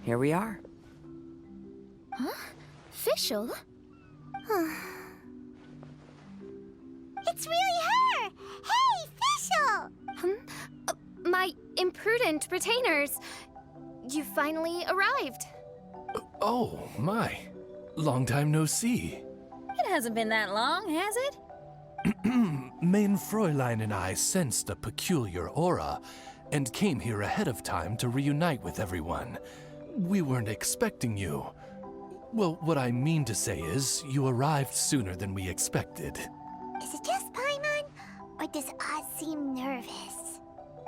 here we are. Huh? Fischl? It's really her! Hey, Fischl! My imprudent retainers. You finally arrived. Oh, my. Long time no see. It hasn't been that long, has it? Mein Fräulein and I sensed a peculiar aura and came here ahead of time to reunite with everyone. We weren't expecting you. Well, what I mean to say is, you arrived sooner than we expected. Is it just Paimon? Or does Oz seem nervous?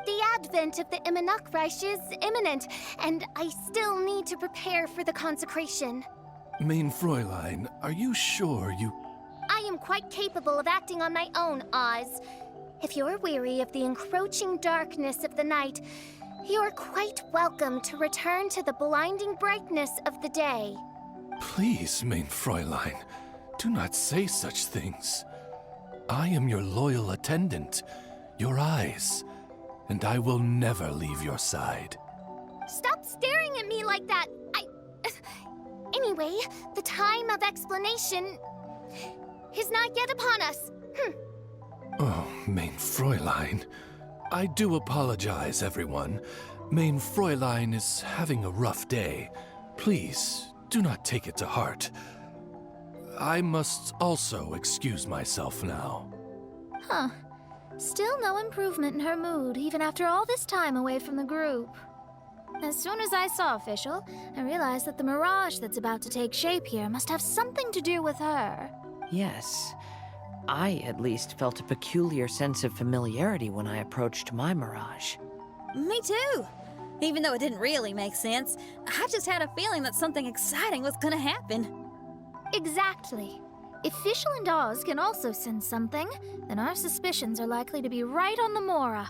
The advent of the Immernachtreich is imminent, and I still need to prepare for the consecration. Mein Fräulein, are you sure you... I am quite capable of acting on my own, Oz. If you're weary of the encroaching darkness of the night, you're quite welcome to return to the blinding brightness of the day. Please, Mein Fräulein, do not say such things. I am your loyal attendant, your eyes, and I will never leave your side. Stop staring at me like that! Anyway, the time of explanation is not yet upon us. Oh, Mein Fräulein. I do apologize, everyone. Mein Fräulein is having a rough day. Please, do not take it to heart. I must also excuse myself now. Huh. Still no improvement in her mood, even after all this time away from the group. As soon as I saw Fischl, I realized that the Mirage that's about to take shape here must have something to do with her. Yes. I, at least, felt a peculiar sense of familiarity when I approached my Mirage. Me too. Even though it didn't really make sense, I just had a feeling that something exciting was gonna happen. Exactly. If Fischl and Oz can also sense something, then our suspicions are likely to be right on the Mora.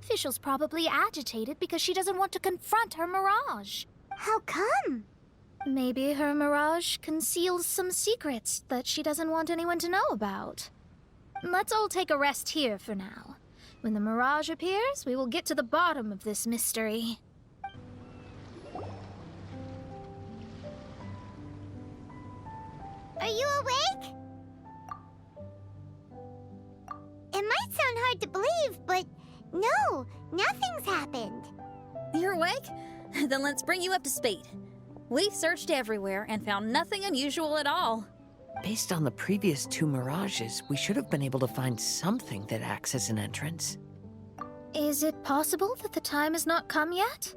Fischl's probably agitated because she doesn't want to confront her Mirage. How come? Maybe her Mirage conceals some secrets that she doesn't want anyone to know about. Let's all take a rest here for now. When the Mirage appears, we will get to the bottom of this mystery. Are you awake? It might sound hard to believe, but no, nothing's happened. You're awake? Then let's bring you up to speed. We've searched everywhere and found nothing unusual at all. Based on the previous two Mirages, we should have been able to find something that acts as an entrance. Is it possible that the time has not come yet?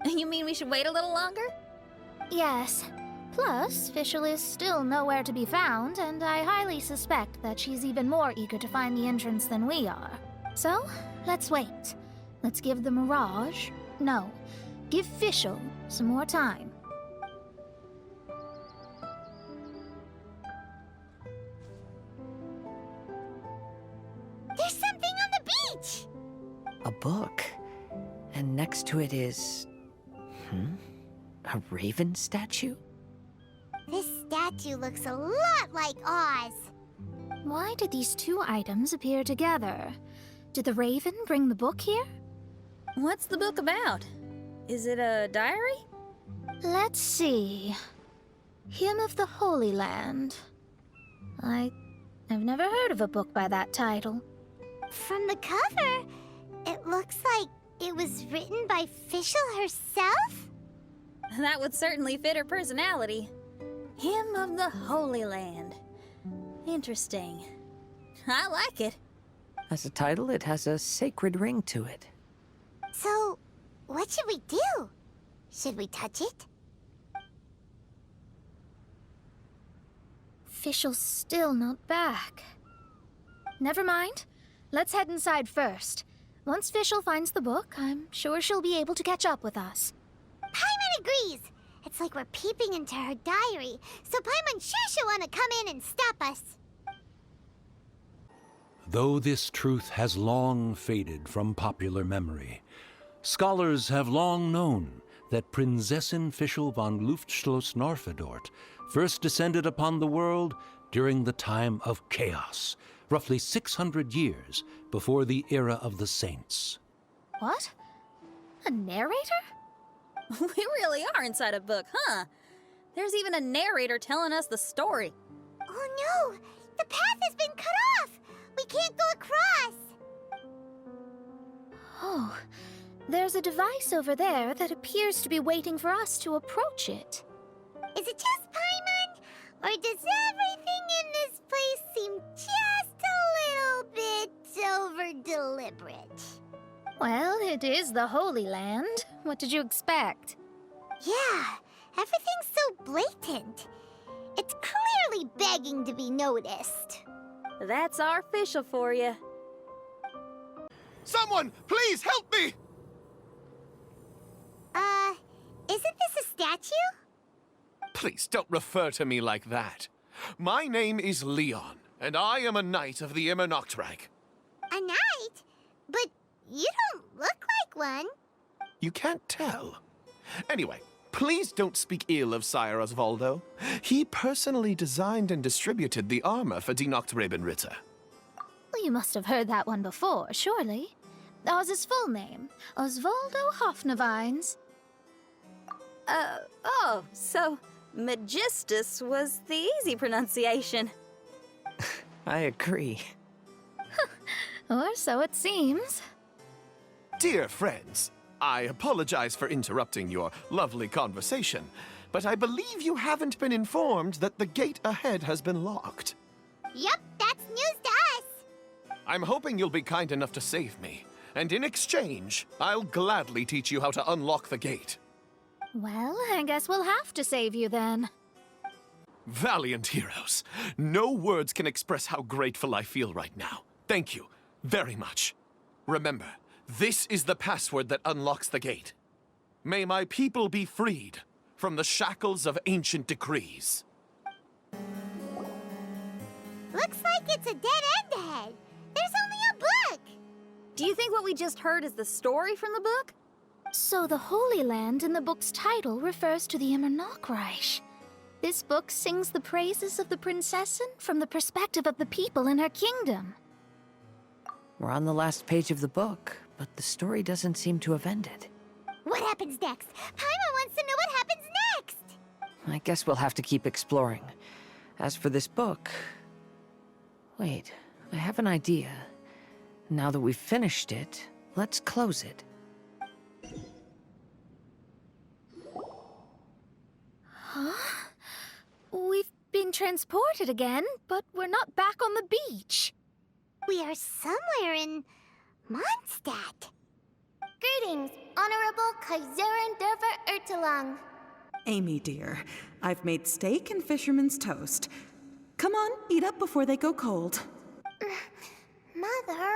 You mean we should wait a little longer? Yes. Plus, Fischl is still nowhere to be found, and I highly suspect that she's even more eager to find the entrance than we are. So, let's wait. Let's give the Mirage... No, give Fischl some more time. There's something on the beach! A book. And next to it is... a raven statue? This statue looks a lot like Oz. Why did these two items appear together? Did the raven bring the book here? What's the book about? Is it a diary? Let's see. Hymn of the Holy Land. I've never heard of a book by that title. From the cover, it looks like it was written by Fischl herself? That would certainly fit her personality. Hymn of the Holy Land. Interesting. I like it. As a title, it has a sacred ring to it. So, what should we do? Should we touch it? Fischl's still not back. Never mind. Let's head inside first. Once Fischl finds the book, I'm sure she'll be able to catch up with us. Paimon agrees! It's like we're peeping into her diary, so Paimon's sure she'll want to come in and stop us. Though this truth has long faded from popular memory, scholars have long known that Prinzessin Fischl von Luftschloss Norfedort first descended upon the world during the time of chaos, roughly 600 years before the era of the saints. What? A narrator? We really are inside a book, huh? There's even a narrator telling us the story. Oh no! The path has been cut off! We can't go across! Oh, there's a device over there that appears to be waiting for us to approach it. Is it just Paimon? Or does everything in this place seem just a little bit over-deliberate? Well, it is the Holy Land. What did you expect? Yeah, everything's so blatant. It's clearly begging to be noticed. That's our Fischl for you. Someone, please help me! Isn't this a statue? Please don't refer to me like that. My name is Leon, and I am a knight of the Immernachtreich. A knight? But you don't look like one. You can't tell. Anyway, please don't speak ill of Sire Osvaldo. He personally designed and distributed the armor for Die Nachtrebenritter. Well, you must have heard that one before, surely. That was his full name, Osvaldo Hofnevines. Oh, so Magistus was the easy pronunciation. I agree. Or so it seems. Dear friends, I apologize for interrupting your lovely conversation, but I believe you haven't been informed that the gate ahead has been locked. Yup, that's news to us. I'm hoping you'll be kind enough to save me, and in exchange, I'll gladly teach you how to unlock the gate. Well, I guess we'll have to save you then. Valiant heroes, no words can express how grateful I feel right now. Thank you very much. Remember, this is the password that unlocks the gate. May my people be freed from the shackles of ancient decrees. Looks like it's a dead end ahead. There's only a book. Do you think what we just heard is the story from the book? So the Holy Land in the book's title refers to the Immernachtreich. This book sings the praises of the Prinzessin from the perspective of the people in her kingdom. We're on the last page of the book, but the story doesn't seem to have ended. What happens next? Paimon wants to know what happens next. I guess we'll have to keep exploring. As for this book... Wait, I have an idea. Now that we've finished it, let's close it. Huh? We've been transported again, but we're not back on the beach. We are somewhere in Mondstadt. Greetings, Honorable Kaiserin Derver Ertelang. Amy, dear, I've made steak and fisherman's toast. Come on, eat up before they go cold. Mother.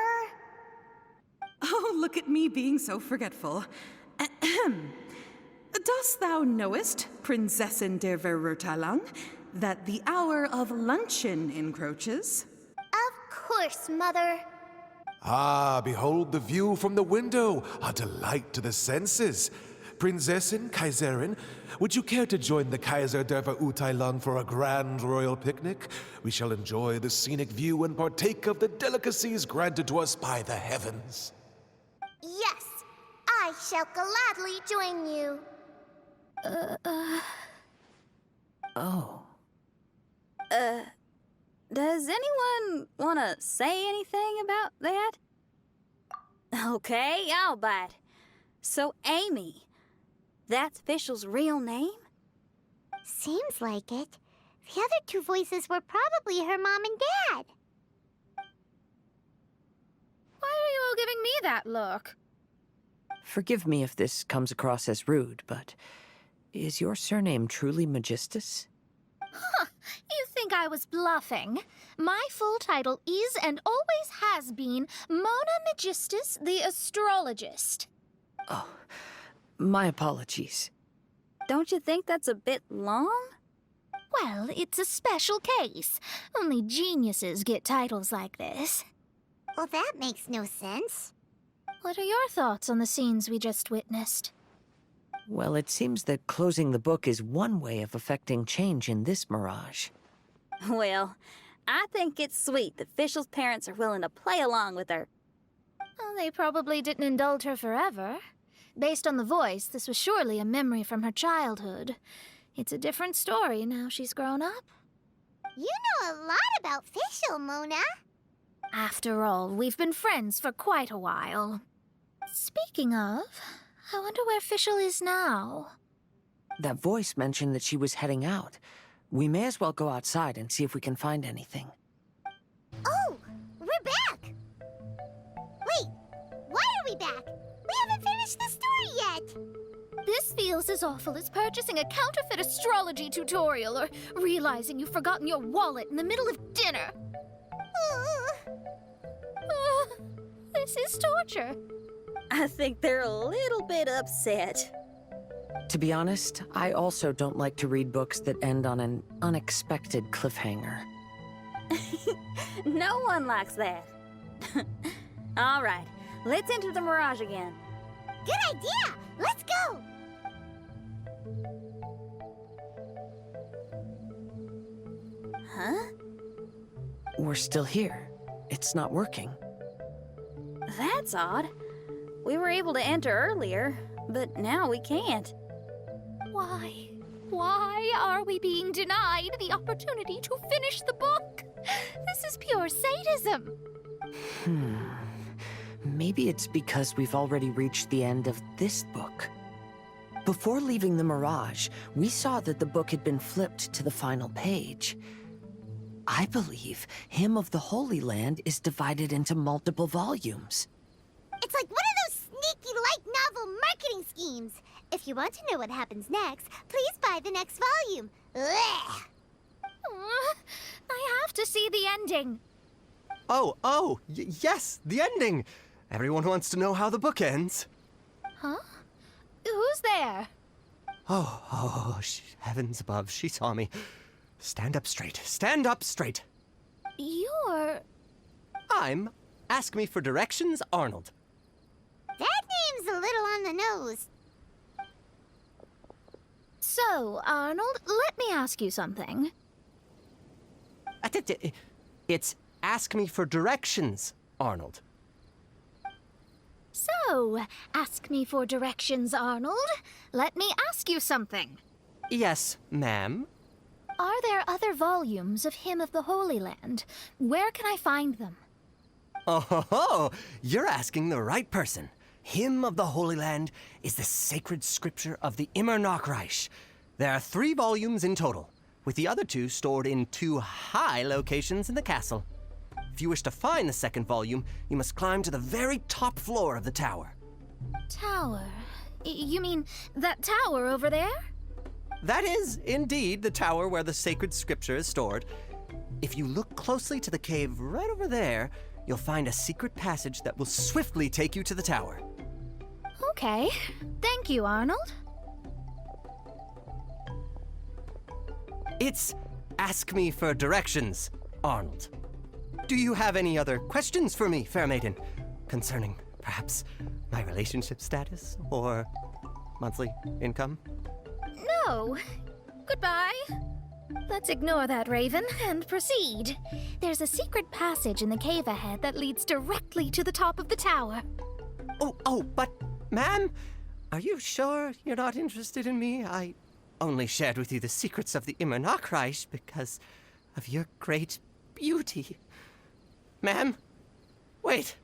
Oh, look at me being so forgetful. Ahem. Dost thou knowest, Prinzessin der Verurteilung, that the hour of luncheon encroaches? Of course, Mother. Ah, behold the view from the window, a delight to the senses. Prinzessin, Kaiserin, would you care to join the Kaiser der Verurteilung for a grand royal picnic? We shall enjoy the scenic view and partake of the delicacies granted to us by the heavens. Yes, I shall gladly join you. Oh. Does anyone want to say anything about that? Okay, I'll bite. So, Amy, that's Fischl's real name? Seems like it. The other two voices were probably her mom and dad. Why are you all giving me that look? Forgive me if this comes across as rude, but is your surname truly Magistus? Huh, you think I was bluffing? My full title is and always has been Mona Magistus the Astrologist. Oh, my apologies. Don't you think that's a bit long? Well, it's a special case. Only geniuses get titles like this. Well, that makes no sense. What are your thoughts on the scenes we just witnessed? Well, it seems that closing the book is one way of affecting change in this Mirage. Well, I think it's sweet that Fischl's parents are willing to play along with her. Well, they probably didn't indulge her forever. Based on the voice, this was surely a memory from her childhood. It's a different story now she's grown up. You know a lot about Fischl, Mona. After all, we've been friends for quite a while. Speaking of, I wonder where Fischl is now. That voice mentioned that she was heading out. We may as well go outside and see if we can find anything. Oh, we're back! Wait, why are we back? We haven't finished the story yet! This feels as awful as purchasing a counterfeit astrology tutorial or realizing you've forgotten your wallet in the middle of dinner. This is torture. I think they're a little bit upset. To be honest, I also don't like to read books that end on an unexpected cliffhanger. No one likes that. All right, let's enter the Mirage again. Good idea! Let's go! Huh? We're still here. It's not working. That's odd. We were able to enter earlier, but now we can't. Why? Why are we being denied the opportunity to finish the book? This is pure sadism. Maybe it's because we've already reached the end of this book. Before leaving the Mirage, we saw that the book had been flipped to the final page. I believe Hymn of the Holy Land is divided into multiple volumes. It's like one of those sneaky light novel marketing schemes. If you want to know what happens next, please buy the next volume. Ugh. I have to see the ending. Yes, the ending. Everyone wants to know how the book ends. Huh? Who's there? Heavens above, she saw me. Stand up straight, stand up straight. You're... I'm Ask Me for Directions, Arnold. That name's a little on the nose. So, Arnold, let me ask you something. It's Ask Me for Directions, Arnold. So, ask me for directions, Arnold. Let me ask you something. Yes, ma'am. Are there other volumes of Hymn of the Holy Land? Where can I find them? Oh, you're asking the right person. Hymn of the Holy Land is the sacred scripture of the Immernachtreich. There are 3 volumes in total, with the other 2 stored in 2 high locations in the castle. If you wish to find the second volume, you must climb to the very top floor of the tower. Tower? You mean that tower over there? That is, indeed, the tower where the sacred scripture is stored. If you look closely to the cave right over there, you'll find a secret passage that will swiftly take you to the tower. Okay. Thank you, Arnold. It's Ask Me for Directions, Arnold. Do you have any other questions for me, fair maiden? Concerning, perhaps, my relationship status or monthly income? No. Goodbye. Let's ignore that, Raven, and proceed. There's a secret passage in the cave ahead that leads directly to the top of the tower. But, ma'am, are you sure you're not interested in me? I only shared with you the secrets of the Immernachtreich because of your great beauty. Ma'am, wait.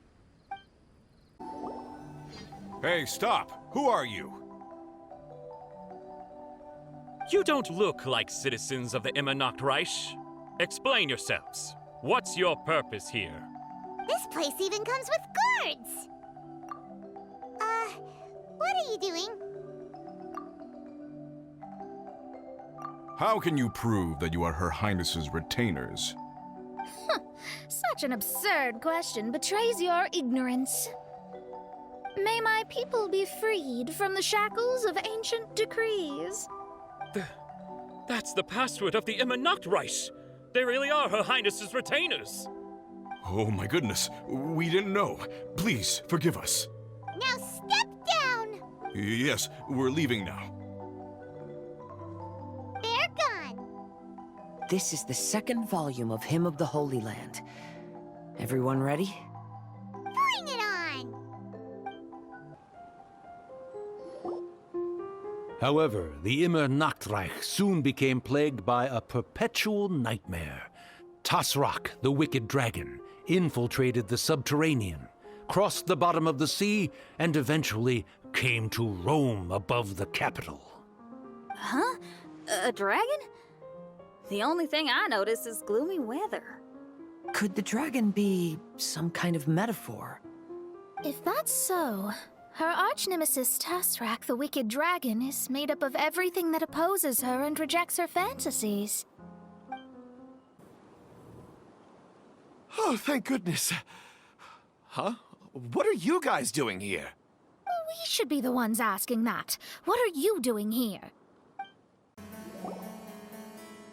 Hey, stop! Who are you? You don't look like citizens of the Immernachtreich. Explain yourselves. What's your purpose here? This place even comes with guards! What are you doing? How can you prove that you are Her Highness's retainers? Such an absurd question betrays your ignorance. May my people be freed from the shackles of ancient decrees. That's the password of the Immernachtreich. They really are Her Highness's retainers. Oh my goodness, we didn't know. Please, forgive us. Now step down! Yes, we're leaving now. They're gone. This is the second volume of Hymn of the Holy Land. Everyone ready? Bring it on! However, the Immernachtreich soon became plagued by a perpetual nightmare. Tasrak, the wicked dragon, infiltrated the subterranean, crossed the bottom of the sea, and eventually came to roam above the capital. Huh? A dragon? The only thing I notice is gloomy weather. Could the dragon be some kind of metaphor? If that's so, her arch-nemesis Tasrak, the wicked dragon, is made up of everything that opposes her and rejects her fantasies. Oh, thank goodness. Huh? What are you guys doing here? We should be the ones asking that. What are you doing here?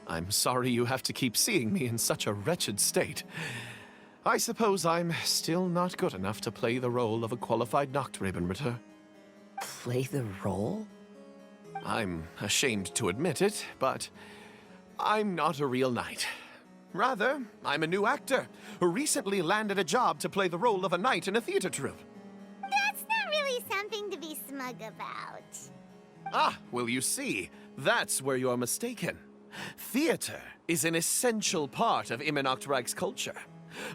I'm sorry you have to keep seeing me in such a wretched state. I suppose I'm still not good enough to play the role of a qualified Nachtrebenritter. Play the role? I'm ashamed to admit it, but I'm not a real knight. Rather, I'm a new actor who recently landed a job to play the role of a knight in a theater troupe. That's not really something to be smug about. Ah, well, you see, that's where you're mistaken. Theater is an essential part of Immernachtreich's culture.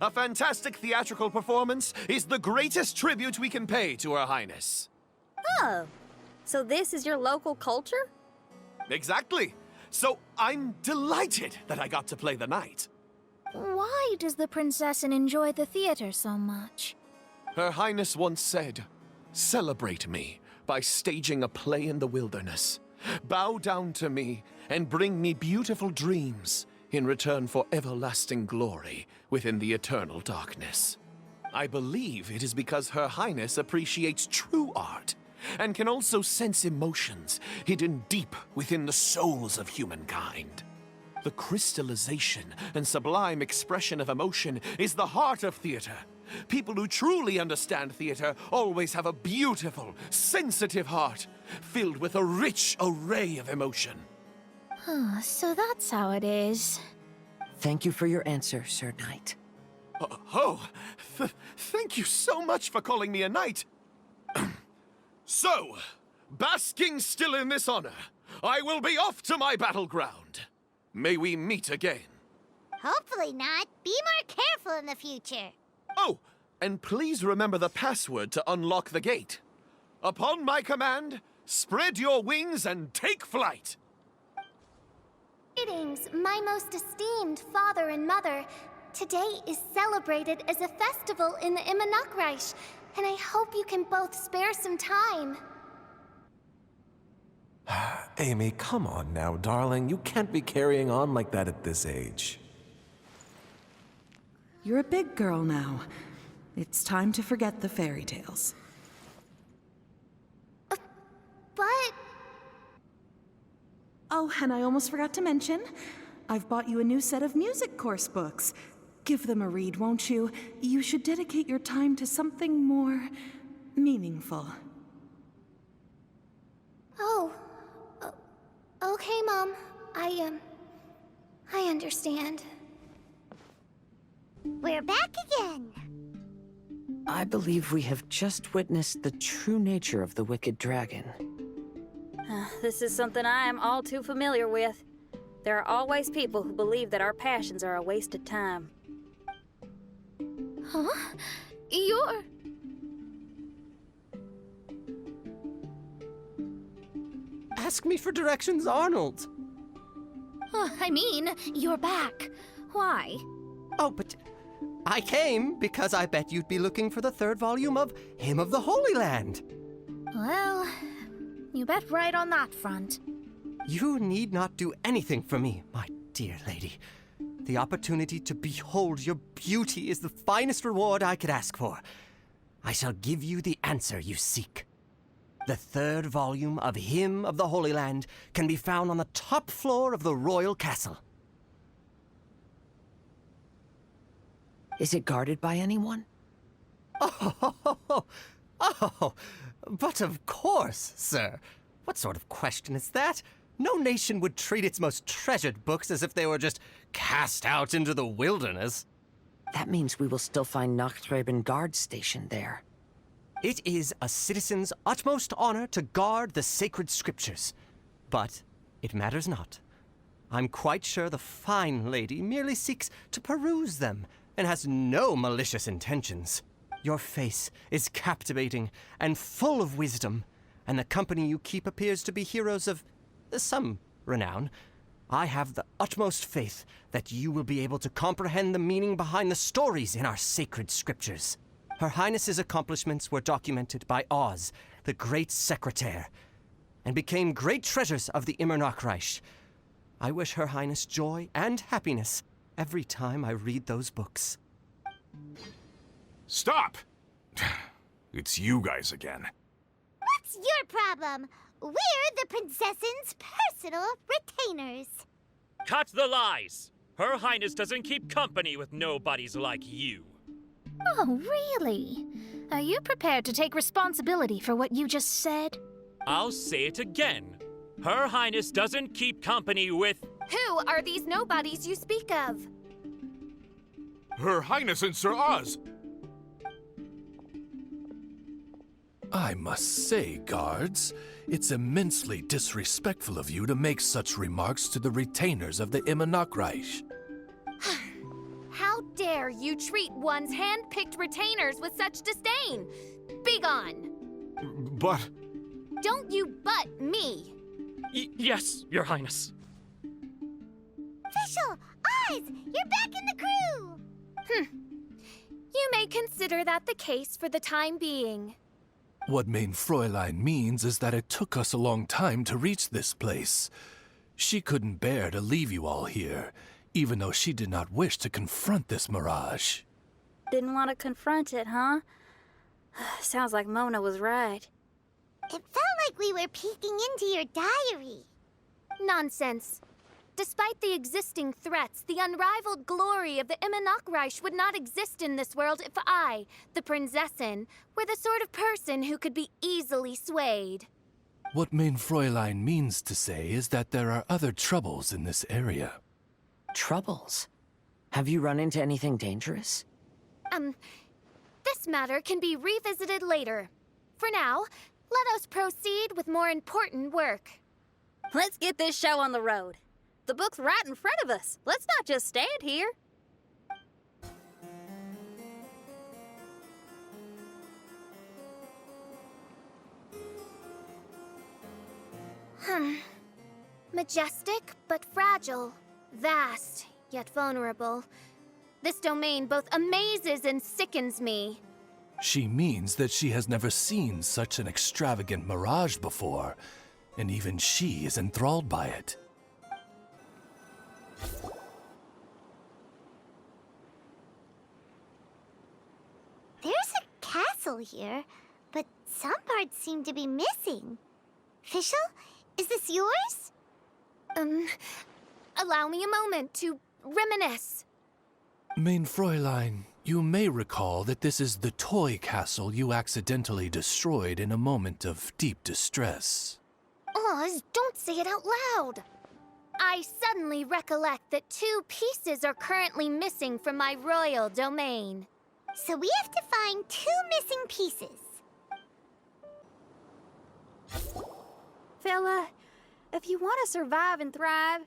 A fantastic theatrical performance is the greatest tribute we can pay to Her Highness. Oh, so this is your local culture? Exactly. So I'm delighted that I got to play the knight. Why does the princessin enjoy the theater so much? Her Highness once said, "Celebrate me by staging a play in the wilderness. Bow down to me and bring me beautiful dreams in return for everlasting glory within the eternal darkness." I believe it is because Her Highness appreciates true art and can also sense emotions hidden deep within the souls of humankind. The crystallization and sublime expression of emotion is the heart of theater. People who truly understand theater always have a beautiful, sensitive heart, filled with a rich array of emotion. So that's how it is. Thank you for your answer, Sir Knight. Thank you so much for calling me a knight. So, basking still in this honor, I will be off to my battleground. May we meet again. Hopefully not. Be more careful in the future. Oh, and please remember the password to unlock the gate. Upon my command, spread your wings and take flight. Greetings, my most esteemed father and mother. Today is celebrated as a festival in the Immernachtreich, and I hope you can both spare some time. Amy, come on now, darling. You can't be carrying on like that at this age. You're a big girl now. It's time to forget the fairy tales. But... Oh, and I almost forgot to mention, I've bought you a new set of music course books. Give them a read, won't you? You should dedicate your time to something more meaningful. Oh. Okay, Mom. I understand. We're back again. I believe we have just witnessed the true nature of the wicked dragon. This is something I am all too familiar with. There are always people who believe that our passions are a waste of time. Huh? You're... Ask me for directions, Arnold. I mean, you're back. Why? Oh, but I came because I bet you'd be looking for the third volume of Hymn of the Holy Land. Well, you bet right on that front. You need not do anything for me, my dear lady. The opportunity to behold your beauty is the finest reward I could ask for. I shall give you the answer you seek. The third volume of Hymn of the Holy Land can be found on the top floor of the royal castle. Is it guarded by anyone? Oh, but of course, sir. What sort of question is that? No nation would treat its most treasured books as if they were just cast out into the wilderness. That means we will still find Nachtreben guards stationed there. It is a citizen's utmost honor to guard the sacred scriptures. But it matters not. I'm quite sure the fine lady merely seeks to peruse them and has no malicious intentions. Your face is captivating and full of wisdom, and the company you keep appears to be heroes of some renown. I have the utmost faith that you will be able to comprehend the meaning behind the stories in our sacred scriptures. Her Highness's accomplishments were documented by Oz, the great secretaire, and became great treasures of the Immernachtreich. I wish Her Highness joy and happiness every time I read those books. Stop! It's you guys again. What's your problem? We're the princess's personal retainers. Cut the lies! Her Highness doesn't keep company with nobodies like you. Oh, really? Are you prepared to take responsibility for what you just said? I'll say it again. Her Highness doesn't keep company with... Who are these nobodies you speak of? Her Highness and Sir Oz! I must say, guards, it's immensely disrespectful of you to make such remarks to the retainers of the Immernachtreich. How dare you treat one's hand-picked retainers with such disdain? Begone! But... Don't you butt me! Yes, Your Highness. Fischl! Oz! You're back in the crew! You may consider that the case for the time being. What Mein Fräulein means is that it took us a long time to reach this place. She couldn't bear to leave you all here, even though she did not wish to confront this mirage. Didn't want to confront it, huh? Sounds like Mona was right. It felt like we were peeking into your diary. Nonsense. Despite the existing threats, the unrivaled glory of the Immernachtreich would not exist in this world if I, the Prinzessin, were the sort of person who could be easily swayed. What Mein Fräulein means to say is that there are other troubles in this area. Troubles? Have you run into anything dangerous? This matter can be revisited later. For now, let us proceed with more important work. Let's get this show on the road. The book's right in front of us. Let's not just stand here. Majestic but fragile. Vast yet vulnerable. This domain both amazes and sickens me. She means that she has never seen such an extravagant mirage before, and even she is enthralled by it. There's a castle here, but some parts seem to be missing. Fischl, is this yours? Allow me a moment to reminisce. Mein Fräulein, you may recall that this is the toy castle you accidentally destroyed in a moment of deep distress. Oz, don't say it out loud. I suddenly recollect that 2 pieces are currently missing from my royal domain. So we have to find 2 missing pieces. Fella, if you want to survive and thrive,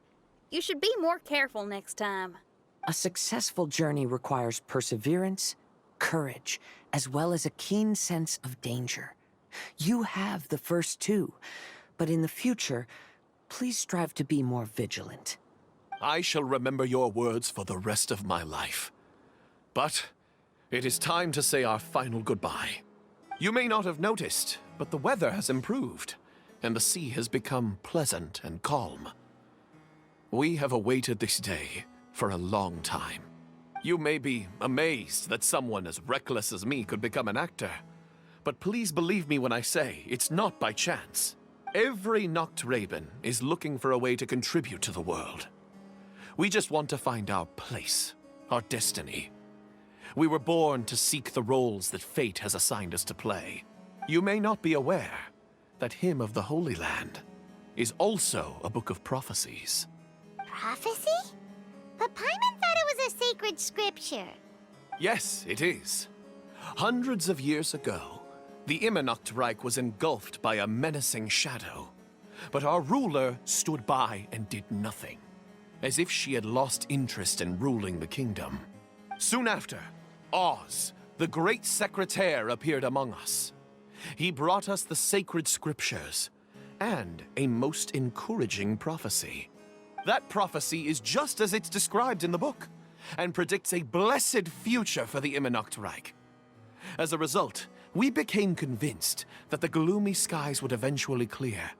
you should be more careful next time. A successful journey requires perseverance, courage, as well as a keen sense of danger. You have the first 2, but in the future, please strive to be more vigilant. I shall remember your words for the rest of my life. But it is time to say our final goodbye. You may not have noticed, but the weather has improved, and the sea has become pleasant and calm. We have awaited this day for a long time. You may be amazed that someone as reckless as me could become an actor, but please believe me when I say it's not by chance. Every Nachtraben is looking for a way to contribute to the world. We just want to find our place, our destiny. We were born to seek the roles that fate has assigned us to play. You may not be aware that Hymn of the Holy Land is also a book of prophecies. Prophecy? But Paimon thought it was a sacred scripture. Yes, it is. Hundreds of years ago, the Immernachtreich was engulfed by a menacing shadow. But our ruler stood by and did nothing, as if she had lost interest in ruling the kingdom. Soon after, Oz, the great secretaire, appeared among us. He brought us the sacred scriptures and a most encouraging prophecy. That prophecy is just as it's described in the book, and predicts a blessed future for the Immernachtreich. As a result, we became convinced that the gloomy skies would eventually clear,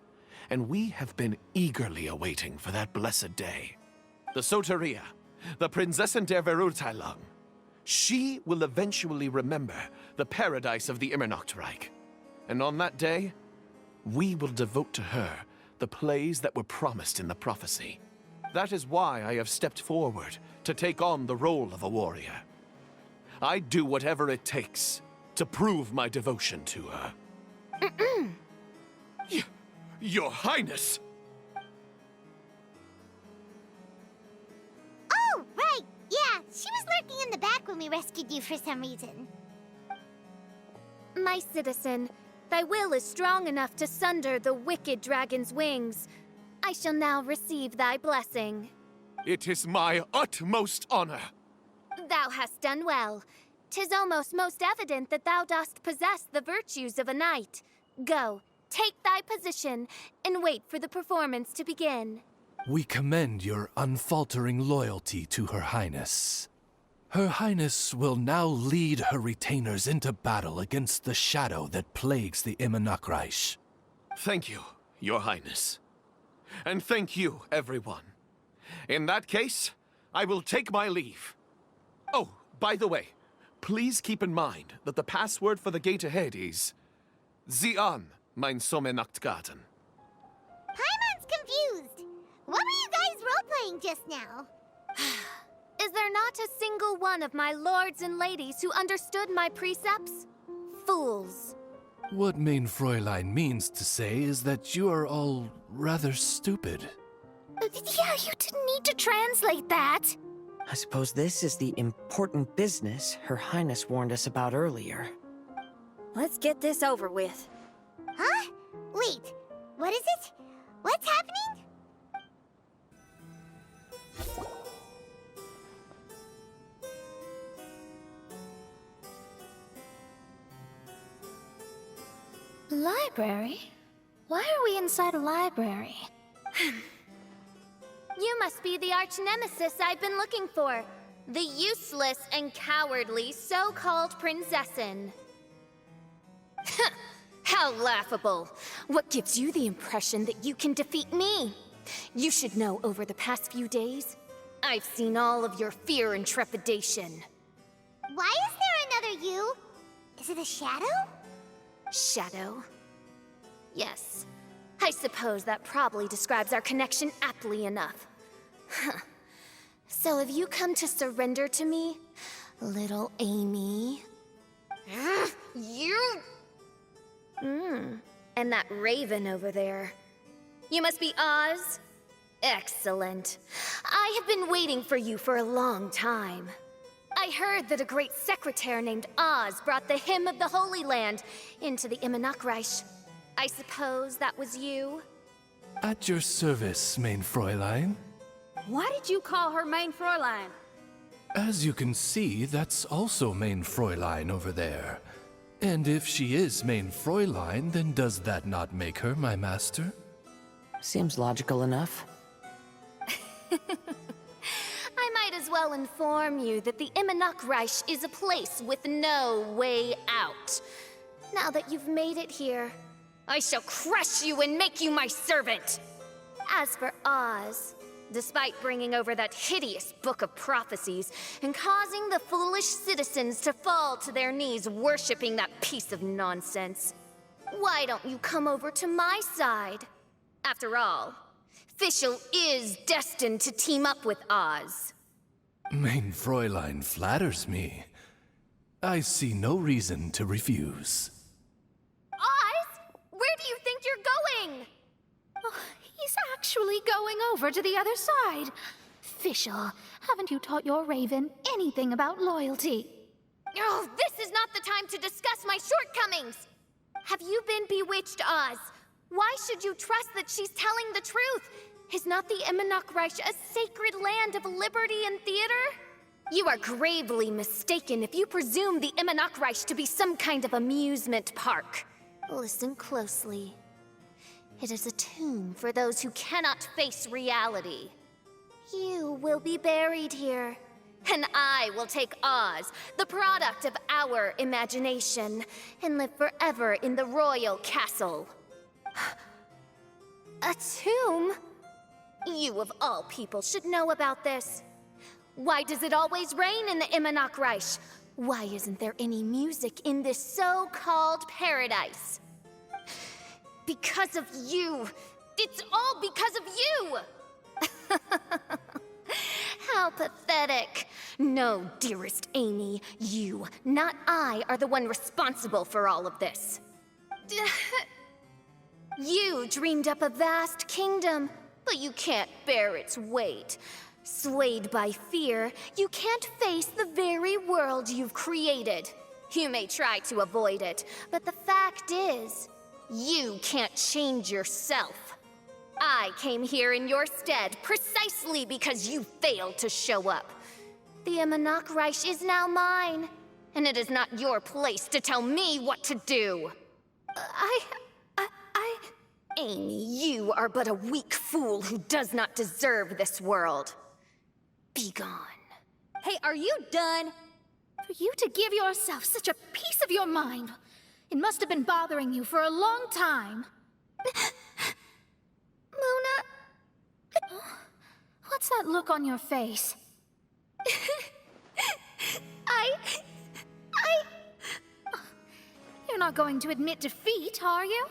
and we have been eagerly awaiting for that blessed day. The Soteria, the Prinzessin der Verurteilung, she will eventually remember the paradise of the Immernachtreich. And on that day, we will devote to her the plays that were promised in the prophecy. That is why I have stepped forward to take on the role of a warrior. I'd do whatever it takes to prove my devotion to her. Your Highness! Oh, right! Yeah, she was lurking in the back when we rescued you for some reason. My citizen, thy will is strong enough to sunder the wicked dragon's wings. I shall now receive thy blessing. It is my utmost honor. Thou hast done well. 'Tis almost most evident that thou dost possess the virtues of a knight. Go, take thy position, and wait for the performance to begin. We commend your unfaltering loyalty to Her Highness. Her Highness will now lead her retainers into battle against the shadow that plagues the Immernachtreich. Thank you, Your Highness. And thank you, everyone. In that case, I will take my leave. Oh, by the way, please keep in mind that the password for the gate ahead is Zian, mein Sommernachtgarten. Paimon's confused. What were you guys role-playing just now? Is there not a single one of my lords and ladies who understood my precepts? Fools. What Mein Fräulein means to say is that you are all rather stupid. Yeah, you didn't need to translate that. I suppose this is the important business Her Highness warned us about earlier. Let's get this over with. Huh? Wait, what is it? What's happening? Library? Why are we inside a library? You must be the arch-nemesis I've been looking for. The useless and cowardly so-called Prinzessin. How laughable. What gives you the impression that you can defeat me? You should know over the past few days, I've seen all of your fear and trepidation. Why is there another you? Is it a shadow? Shadow? Yes. I suppose that probably describes our connection aptly enough. So have you come to surrender to me, little Amy? You? And that raven over there. You must be Oz? Excellent. I have been waiting for you for a long time. I heard that a great secretary named Oz brought the hymn of the Holy Land into the Immernachtreich. I suppose that was you? At your service, Mein Fräulein. Why did you call her Mein Fräulein? As you can see, that's also Mein Fräulein over there. And if she is Mein Fräulein, then does that not make her my master? Seems logical enough. I might as well inform you that the Immernachtreich is a place with no way out. Now that you've made it here, I shall crush you and make you my servant. As for Oz, despite bringing over that hideous book of prophecies and causing the foolish citizens to fall to their knees worshipping that piece of nonsense, why don't you come over to my side? After all, Fischl is destined to team up with Oz. Mein Fräulein flatters me. I see no reason to refuse. Oz? Where do you think you're going? Oh, he's actually going over to the other side. Fischl, haven't you taught your raven anything about loyalty? Oh, this is not the time to discuss my shortcomings! Have you been bewitched, Oz? Why should you trust that she's telling the truth? Is not the Immernachtreich a sacred land of liberty and theater? You are gravely mistaken if you presume the Immernachtreich to be some kind of amusement park. Listen closely. It is a tomb for those who cannot face reality. You will be buried here, and I will take Oz, the product of our imagination, and live forever in the royal castle. A tomb? You of all people should know about this. Why does it always rain in the Immernachtreich? Why isn't there any music in this so-called paradise? Because of you! It's all because of you! How pathetic. No, dearest Amy, you, not I, are the one responsible for all of this. You dreamed up a vast kingdom, but you can't bear its weight. Swayed by fear, you can't face the very world you've created. You may try to avoid it, but the fact is, you can't change yourself. I came here in your stead precisely because you failed to show up. The Immernachtreich is now mine, and it is not your place to tell me what to do. Amy, you are but a weak fool who does not deserve this world. Be gone. Hey, are you done? For you to give yourself such a piece of your mind, it must have been bothering you for a long time. Mona... What's that look on your face? You're not going to admit defeat, are you?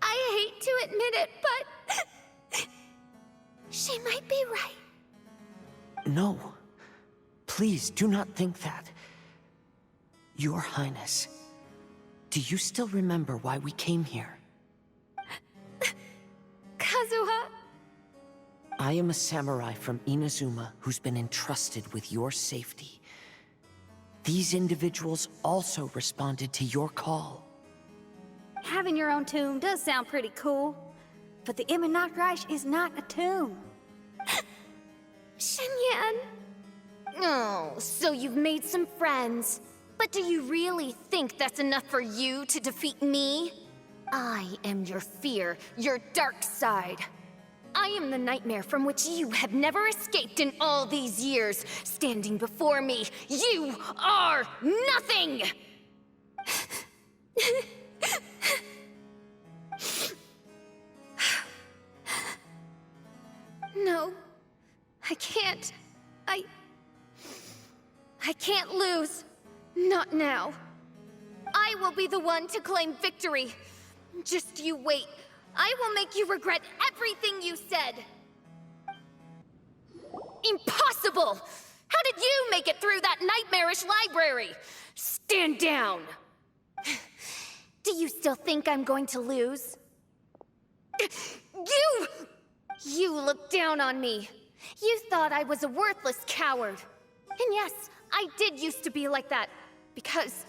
I hate to admit it, but... she might be right. No. Please do not think that. Your Highness, do you still remember why we came here? Kazuha? I am a samurai from Inazuma who's been entrusted with your safety. These individuals also responded to your call. Having your own tomb does sound pretty cool, but the Immernachtreich is not a tomb. Shenyan! Oh, so you've made some friends. But do you really think that's enough for you to defeat me? I am your fear, your dark side. I am the nightmare from which you have never escaped in all these years. Standing before me, you are nothing! No, I can't. I can't lose. Not now. I will be the one to claim victory. Just you wait. I will make you regret everything you said. Impossible! How did you make it through that nightmarish library? Stand down. Do you still think I'm going to lose? You looked down on me. You thought I was a worthless coward. And yes, I did used to be like that, because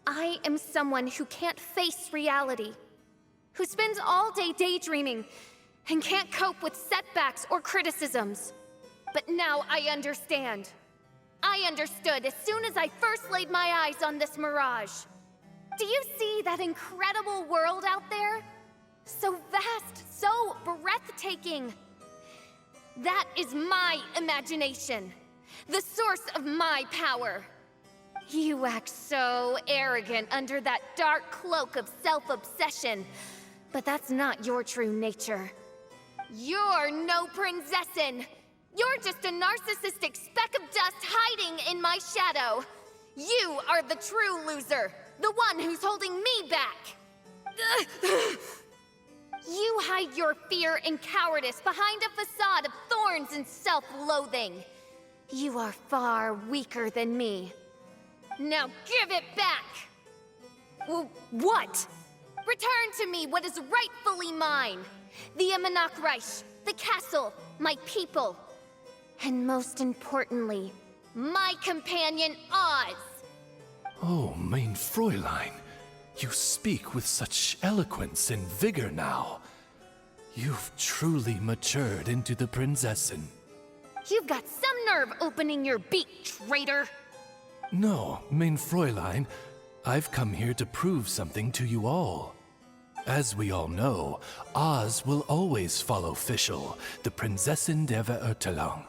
I am someone who can't face reality, who spends all day daydreaming, and can't cope with setbacks or criticisms. But now I understand. I understood as soon as I first laid my eyes on this Mirage. Do you see that incredible world out there? So vast, so breathtaking. That is my imagination, the source of my power. You act so arrogant under that dark cloak of self-obsession, but that's not your true nature. You're no Prinzessin. You're just a narcissistic speck of dust hiding in my shadow. You are the true loser, the one who's holding me back. You hide your fear and cowardice behind a facade of thorns and self-loathing. You are far weaker than me. Now give it back! What? Return to me what is rightfully mine. The Immernachtreich, the castle, my people. And most importantly, my companion Oz. Oh, mein Fräulein, you speak with such eloquence and vigor now. You've truly matured into the Prinzessin. You've got some nerve opening your beak, traitor! No, mein Fräulein, I've come here to prove something to you all. As we all know, Oz will always follow Fischl, the Prinzessin der Verurteilung.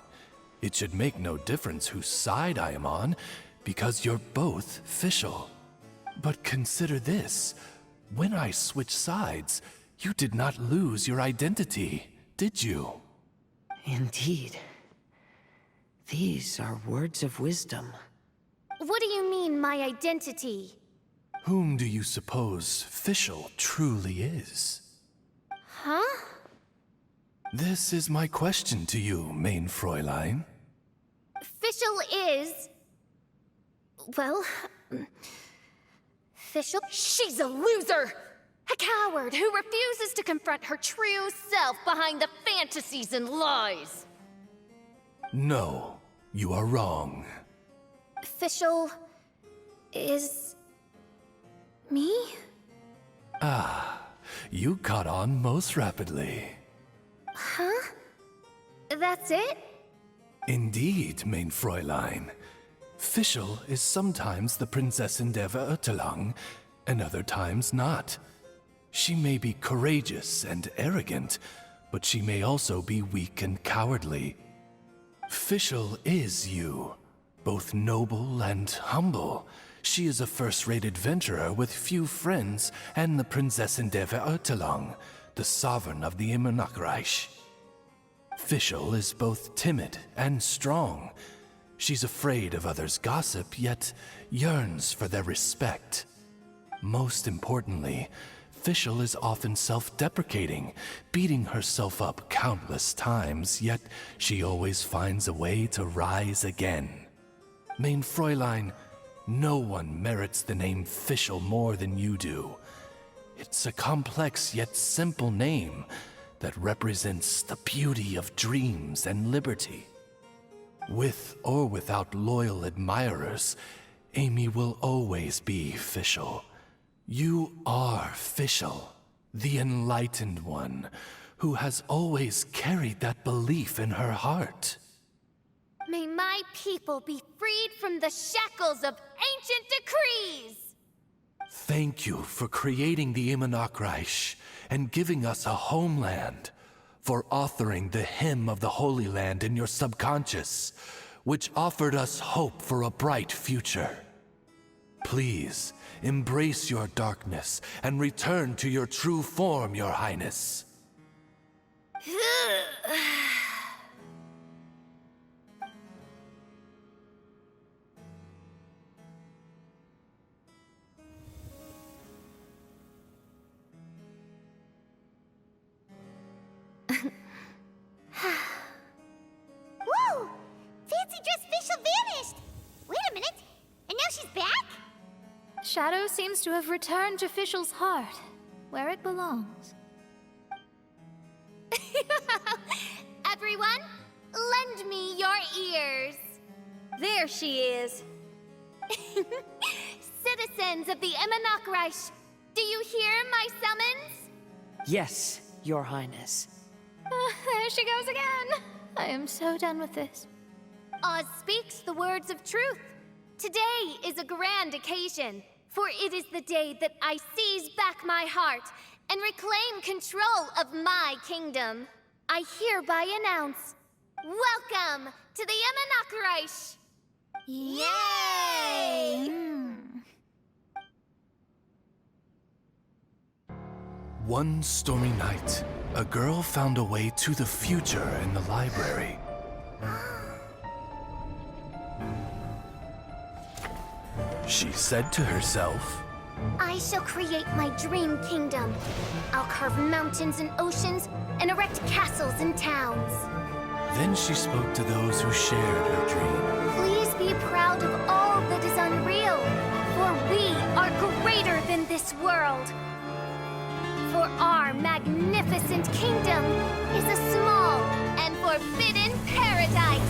It should make no difference whose side I am on, because you're both Fischl. But consider this. When I switched sides, you did not lose your identity, did you? Indeed. These are words of wisdom. What do you mean, my identity? Whom do you suppose Fischl truly is? Huh? This is my question to you, mein Fräulein. Fischl is... Well... Fischl... She's a loser! A coward who refuses to confront her true self behind the fantasies and lies! No, you are wrong. Fischl... is... me? You caught on most rapidly. Huh? That's it? Indeed, mein Fräulein. Fischl is sometimes the Prinzessin der Verurteilung, and other times not. She may be courageous and arrogant, but she may also be weak and cowardly. Fischl is you, both noble and humble. She is a first-rate adventurer with few friends and the Prinzessin der Verurteilung, the sovereign of the Immernachtreich. Fischl is both timid and strong. She's afraid of others' gossip, yet yearns for their respect. Most importantly, Fischl is often self-deprecating, beating herself up countless times, yet she always finds a way to rise again. Mein Fräulein, no one merits the name Fischl more than you do. It's a complex yet simple name that represents the beauty of dreams and liberty. With or without loyal admirers, Amy will always be Fischl. You are Fischl, the enlightened one, who has always carried that belief in her heart. May my people be freed from the shackles of ancient decrees! Thank you for creating the Immernachtreich and giving us a homeland, for authoring the hymn of the Holy Land in your subconscious, which offered us hope for a bright future. Please, embrace your darkness and return to your true form, Your Highness. Whoa! Fancy dress Fischl vanished! Wait a minute, and now she's back? Shadow seems to have returned to Fischl's heart, where it belongs. Everyone, lend me your ears! There she is. Citizens of the Immernachtreich, do you hear my summons? Yes, Your Highness. There she goes again. I am so done with this. Oz speaks the words of truth. Today is a grand occasion, for it is the day that I seize back my heart and reclaim control of my kingdom. I hereby announce, welcome to the Immernachtreich! Yay! One stormy night, a girl found a way to the future in the library. She said to herself, I shall create my dream kingdom. I'll carve mountains and oceans and erect castles and towns. Then she spoke to those who shared her dream. Please be proud of all that is unreal, for we are greater than this world. For our magnificent kingdom is a small and forbidden paradise.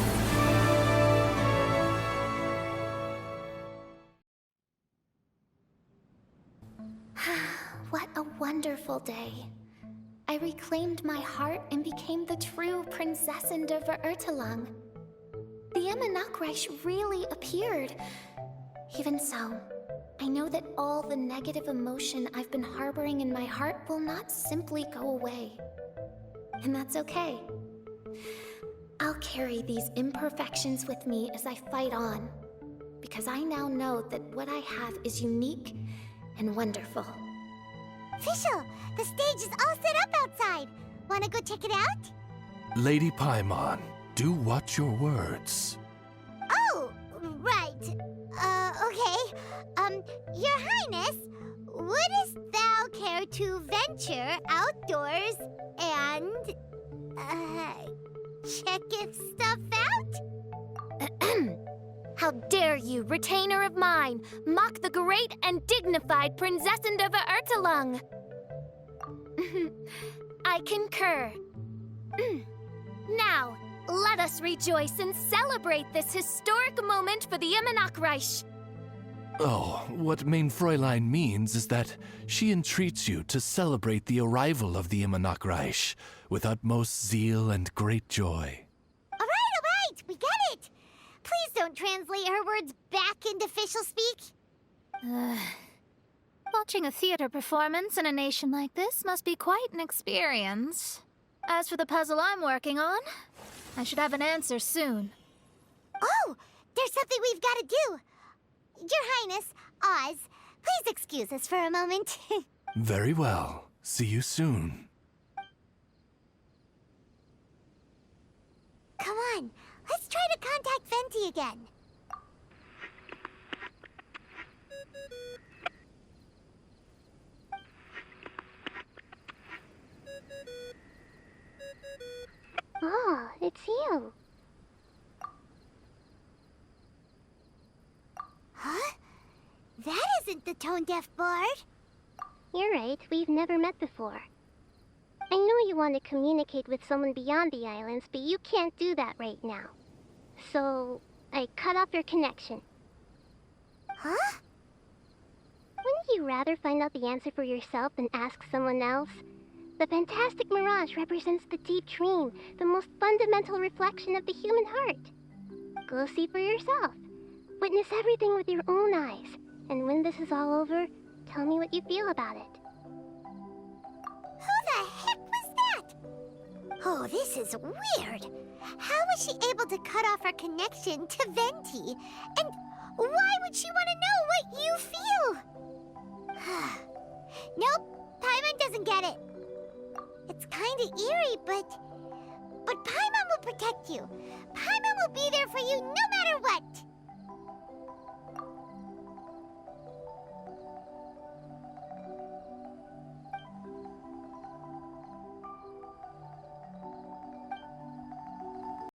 What a wonderful day. I reclaimed my heart and became the true Prinzessin der Verurteilung. The Immernachtreich really appeared. Even so, I know that all the negative emotion I've been harboring in my heart will not simply go away. And that's okay. I'll carry these imperfections with me as I fight on, because I now know that what I have is unique and wonderful. Fischl, the stage is all set up outside. Wanna go check it out? Lady Paimon, do watch your words. Oh, right. Okay. Your Highness, wouldst thou care to venture outdoors and, check if stuff out? How dare you, retainer of mine, mock the great and dignified Prinzessin der Verurteilung? I concur. Now, let us rejoice and celebrate this historic moment for the Immernachtreich. Oh, what Mein Fräulein means is that she entreats you to celebrate the arrival of the Immernachtreich with utmost zeal and great joy. All right, we get it. Please don't translate her words back into Fischl speak. Watching a theater performance in a nation like this must be quite an experience. As for the puzzle I'm working on, I should have an answer soon. Oh, there's something we've got to do. Your Highness, Oz, please excuse us for a moment. Very well. See you soon. Come on, let's try to contact Venti again. Oh, it's you. Huh? That isn't the tone-deaf bard. You're right, we've never met before. I know you want to communicate with someone beyond the islands, but you can't do that right now. So, I cut off your connection. Huh? Wouldn't you rather find out the answer for yourself than ask someone else? The fantastic Mirage represents the deep dream, the most fundamental reflection of the human heart. Go see for yourself. Witness everything with your own eyes. And when this is all over, tell me what you feel about it. Who the heck was that? Oh, this is weird. How was she able to cut off her connection to Venti? And why would she want to know what you feel? Nope, Paimon doesn't get it. It's kinda eerie, but Paimon will protect you. Paimon will be there for you no matter what.